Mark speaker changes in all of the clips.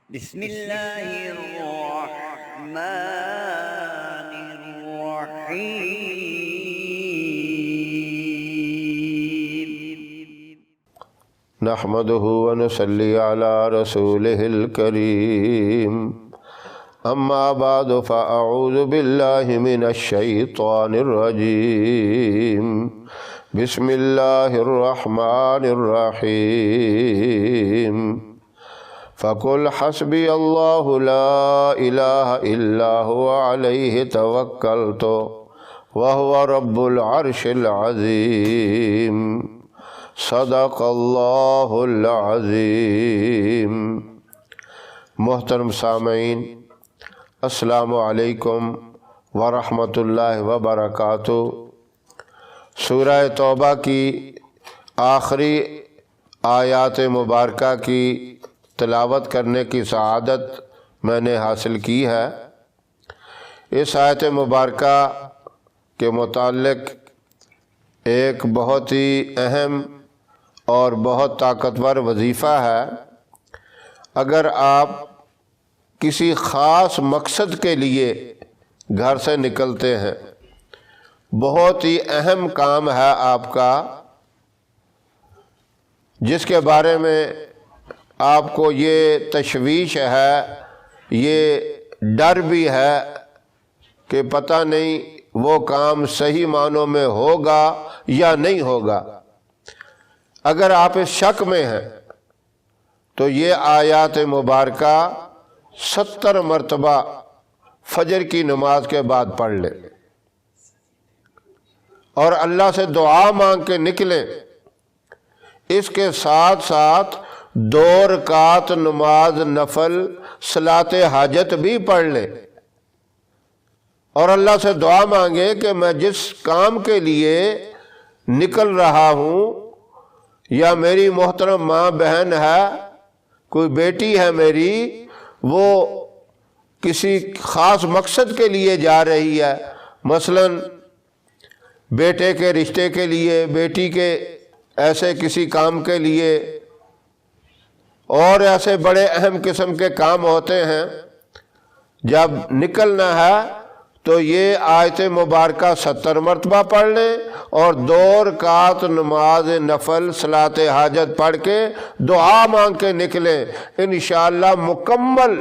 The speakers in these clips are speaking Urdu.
Speaker 1: بسم اللہ الرحمن الرحیم
Speaker 2: نحمده ونصلي على رسوله الكريم اما بعد فاعوذ بالله من الشيطان الرجيم بسم الله الرحمن الرحيم فقل حسبي الله لا اله الا هو عليه توكلت وهو رب العرش العظيم صدق اللہ العظیم۔ محترم سامعین، السلام علیکم ورحمۃ اللہ وبرکاتہ۔ سورہ توبہ کی آخری آیات مبارکہ کی تلاوت کرنے کی سعادت میں نے حاصل کی ہے۔ اس آیت مبارکہ کے متعلق ایک بہت ہی اہم اور بہت طاقتور وظیفہ ہے۔ اگر آپ کسی خاص مقصد کے لیے گھر سے نکلتے ہیں، بہت ہی اہم کام ہے آپ کا، جس کے بارے میں آپ کو یہ تشویش ہے، یہ ڈر بھی ہے کہ پتہ نہیں وہ کام صحیح معنوں میں ہوگا یا نہیں ہوگا۔ اگر آپ اس شک میں ہیں تو یہ آیات مبارکہ 70 مرتبہ فجر کی نماز کے بعد پڑھ لیں اور اللہ سے دعا مانگ کے نکلیں۔ اس کے ساتھ ساتھ 2 رکعت نماز نفل صلاۃ حاجت بھی پڑھ لیں اور اللہ سے دعا مانگے کہ میں جس کام کے لیے نکل رہا ہوں، یا میری محترم ماں بہن ہے، کوئی بیٹی ہے میری، وہ کسی خاص مقصد کے لیے جا رہی ہے، مثلا بیٹے کے رشتے کے لیے، بیٹی کے ایسے کسی کام کے لیے، اور ایسے بڑے اہم قسم کے کام ہوتے ہیں۔ جب نکلنا ہے تو یہ آیت مبارکہ 70 مرتبہ پڑھ لیں اور 2 رکعت نماز نفل صلاۃ حاجت پڑھ کے دعا مانگ کے نکلیں۔ انشاءاللہ مکمل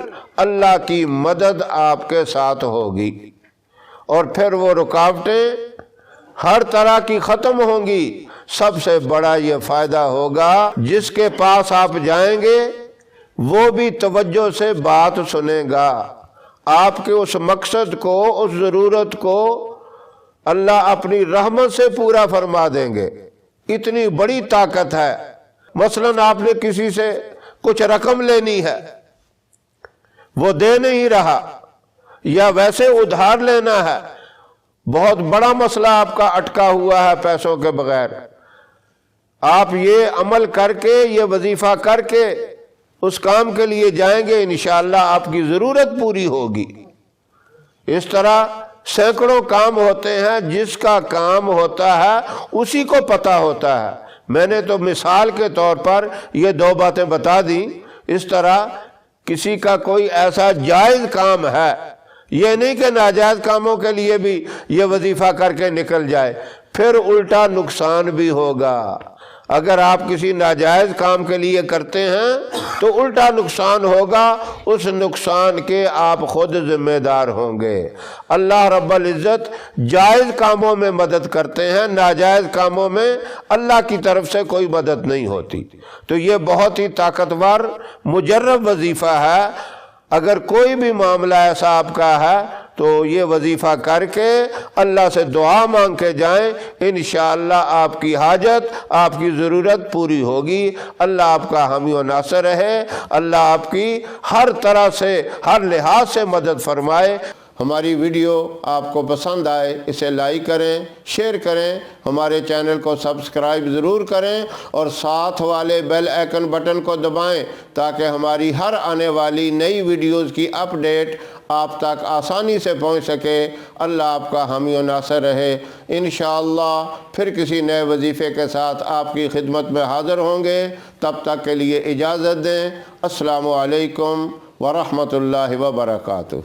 Speaker 2: اللہ کی مدد آپ کے ساتھ ہوگی، اور پھر وہ رکاوٹیں ہر طرح کی ختم ہوں گی۔ سب سے بڑا یہ فائدہ ہوگا، جس کے پاس آپ جائیں گے وہ بھی توجہ سے بات سنے گا، آپ کے اس مقصد کو، اس ضرورت کو اللہ اپنی رحمت سے پورا فرما دیں گے۔ اتنی بڑی طاقت ہے۔ مثلا آپ نے کسی سے کچھ رقم لینی ہے، وہ دے نہیں رہا، یا ویسے ادھار لینا ہے، بہت بڑا مسئلہ آپ کا اٹکا ہوا ہے پیسوں کے بغیر، آپ یہ عمل کر کے، یہ وظیفہ کر کے اس کام کے لیے جائیں گے، انشاءاللہ آپ کی ضرورت پوری ہوگی۔ اس طرح سینکڑوں کام ہوتے ہیں، جس کا کام ہوتا ہے اسی کو پتہ ہوتا ہے۔ میں نے تو مثال کے طور پر یہ 2 باتیں بتا دیں۔ اس طرح کسی کا کوئی ایسا جائز کام ہے، یہ نہیں کہ ناجائز کاموں کے لیے بھی یہ وظیفہ کر کے نکل جائے، پھر الٹا نقصان بھی ہوگا۔ اگر آپ کسی ناجائز کام کے لیے کرتے ہیں تو الٹا نقصان ہوگا، اس نقصان کے آپ خود ذمہ دار ہوں گے۔ اللہ رب العزت جائز کاموں میں مدد کرتے ہیں، ناجائز کاموں میں اللہ کی طرف سے کوئی مدد نہیں ہوتی۔ تو یہ بہت ہی طاقتور مجرب وظیفہ ہے۔ اگر کوئی بھی معاملہ ایسا آپ کا ہے تو یہ وظیفہ کر کے اللہ سے دعا مانگ کے جائیں، انشاءاللہ آپ کی حاجت، آپ کی ضرورت پوری ہوگی۔ اللہ آپ کا حامی و ناصر رہے، اللہ آپ کی ہر طرح سے، ہر لحاظ سے مدد فرمائے۔ ہماری ویڈیو آپ کو پسند آئے اسے لائک کریں، شیئر کریں، ہمارے چینل کو سبسکرائب ضرور کریں اور ساتھ والے بیل آئیکن بٹن کو دبائیں تاکہ ہماری ہر آنے والی نئی ویڈیوز کی اپڈیٹ آپ تک آسانی سے پہنچ سکے۔ اللہ آپ کا حامی و ناصر رہے۔ انشاءاللہ پھر کسی نئے وظیفے کے ساتھ آپ کی خدمت میں حاضر ہوں گے۔ تب تک کے لیے اجازت دیں۔ السلام علیکم ورحمۃ اللہ وبرکاتہ۔